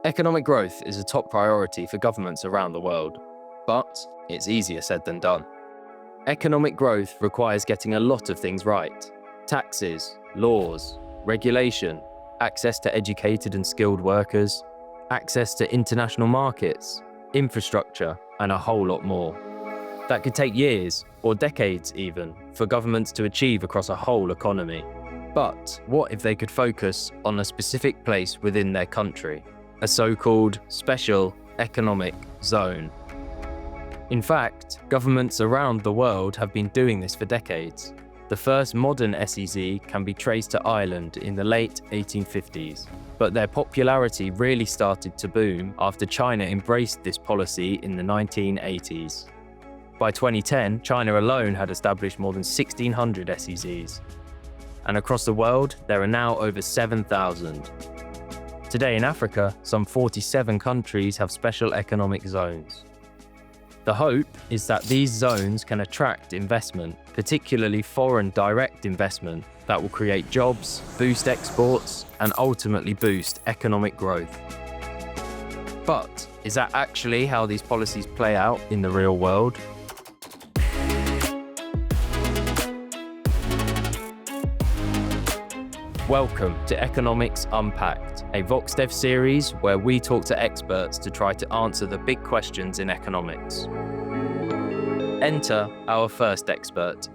Economic growth is a top priority for governments around the world, but it's easier said than done. Economic growth requires getting a lot of things right: taxes, laws, regulation, access to educated and skilled workers, access to international markets, infrastructure, and a whole lot more. That could take years, or decades even, for governments to achieve across a whole economy. But what if they could focus on a specific place within their country, a so-called special economic zone? In fact, governments around the world have been doing this for decades. The first modern SEZ can be traced to Ireland in the late 1850s, but their popularity really started to boom after China embraced this policy in the 1980s. By 2010, China alone had established more than 1,600 SEZs. And across the world, there are now over 7,000. Today in Africa, some 47 countries have special economic zones. The hope is that these zones can attract investment, particularly foreign direct investment, that will create jobs, boost exports, and ultimately boost economic growth. But is that actually how these policies play out in the real world? Welcome to Economics Unpacked, a VoxDev series where we talk to experts to try to answer the big questions in economics. Enter our first expert.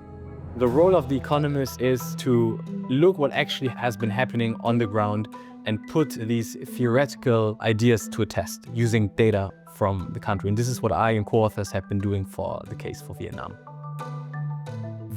The role of the economist is to look what actually has been happening on the ground and put these theoretical ideas to a test using data from the country. And this is what I and co-authors have been doing for the case for Vietnam.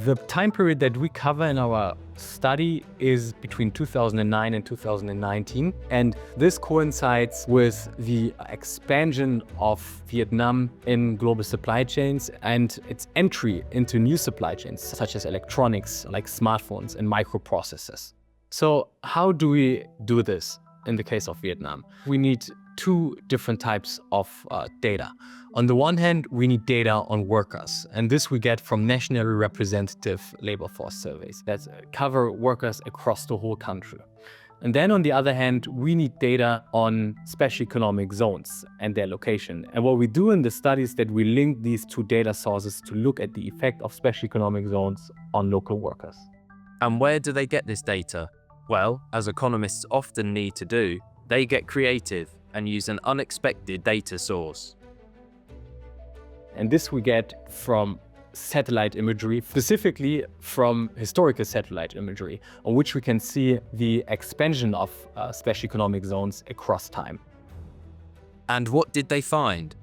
The time period that we cover in our study is between 2009 and 2019, and this coincides with the expansion of Vietnam in global supply chains and its entry into new supply chains, such as electronics, like smartphones and microprocessors. So how do we do this in the case of Vietnam? We need two different types of data. On the one hand, we need data on workers, and this we get from nationally representative labor force surveys that cover workers across the whole country. And then on the other hand, we need data on special economic zones and their location. And what we do in the study is that we link these two data sources to look at the effect of special economic zones on local workers. And where do they get this data? Well, as economists often need to do, they get creative and use an unexpected data source. And this we get from satellite imagery, specifically from historical satellite imagery, on which we can see the expansion of special economic zones across time. And what did they find?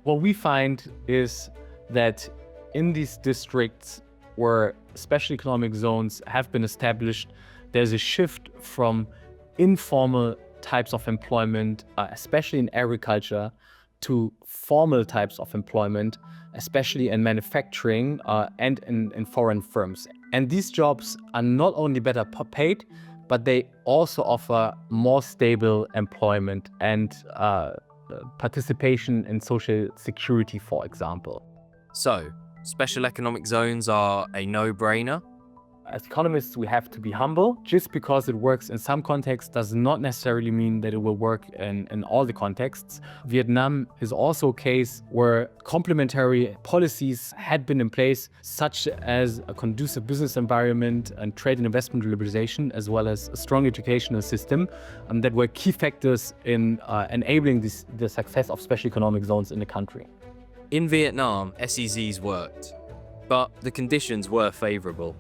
What we find is that in these districts where special economic zones have been established, there's a shift from informal types of employment, especially in agriculture, to formal types of employment, especially in manufacturing and in foreign firms. And these jobs are not only better paid, but they also offer more stable employment and participation in social security, for example. So, special economic zones are a no-brainer? As economists, we have to be humble. Just because it works in some contexts does not necessarily mean that it will work in all the contexts. Vietnam is also a case where complementary policies had been in place, such as a conducive business environment and trade and investment liberalization, as well as a strong educational system, that were key factors in enabling the success of special economic zones in the country. In Vietnam, SEZs worked, but the conditions were favorable.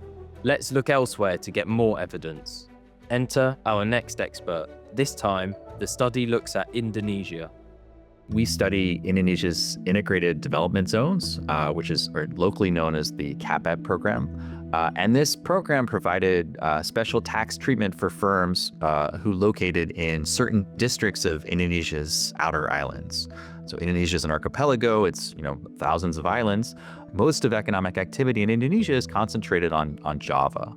Let's look elsewhere to get more evidence. Enter our next expert. This time, the study looks at Indonesia. We study Indonesia's integrated development zones, which is locally known as the CAPEP program. And this program provided special tax treatment for firms who located in certain districts of Indonesia's outer islands. So Indonesia is an archipelago. It's, thousands of islands. Most of economic activity in Indonesia is concentrated on Java.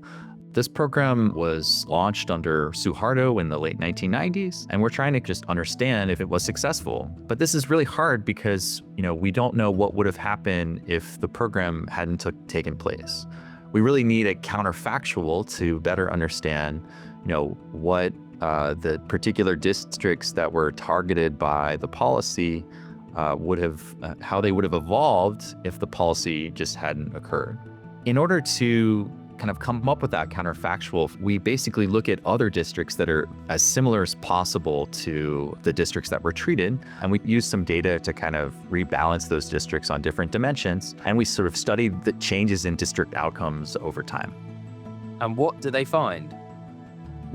This program was launched under Suharto in the late 1990s, and we're trying to just understand if it was successful. But this is really hard because, we don't know what would have happened if the program hadn't taken place. We really need a counterfactual to better understand, what the particular districts that were targeted by the policy how they would have evolved if the policy just hadn't occurred. In order to kind of come up with that counterfactual, we basically look at other districts that are as similar as possible to the districts that were treated. And we use some data to kind of rebalance those districts on different dimensions. And we sort of studied the changes in district outcomes over time. And what do they find?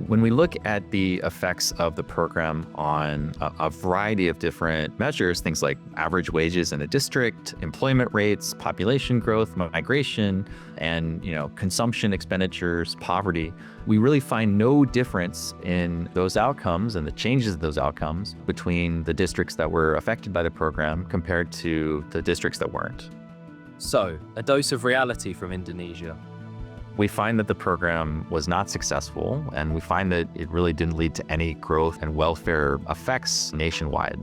When we look at the effects of the program on a variety of different measures, things like average wages in a district, employment rates, population growth, migration, and consumption expenditures, poverty, we really find no difference in those outcomes and the changes of those outcomes between the districts that were affected by the program compared to the districts that weren't. So, a dose of reality from Indonesia. We find that the program was not successful, and we find that it really didn't lead to any growth and welfare effects nationwide.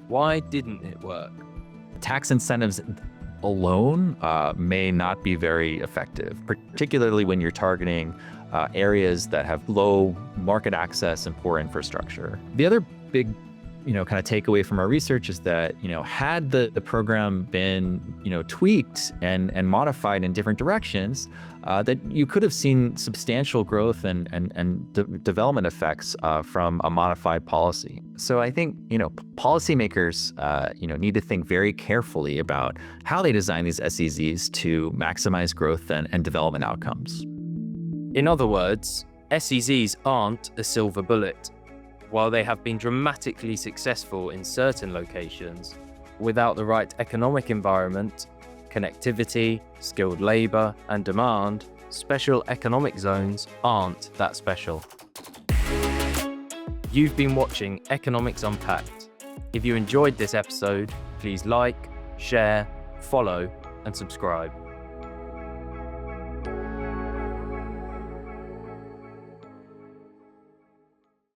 Why didn't it work? Tax incentives alone may not be very effective, particularly when you're targeting areas that have low market access and poor infrastructure. The other big kind of takeaway from our research is that, had the program been, tweaked and modified in different directions, that you could have seen substantial growth and development effects from a modified policy. So I think, policymakers, need to think very carefully about how they design these SEZs to maximize growth and development outcomes. In other words, SEZs aren't a silver bullet. While they have been dramatically successful in certain locations, without the right economic environment, connectivity, skilled labor, and demand, special economic zones aren't that special. You've been watching Economics Unpacked. If you enjoyed this episode, please like, share, follow, and subscribe.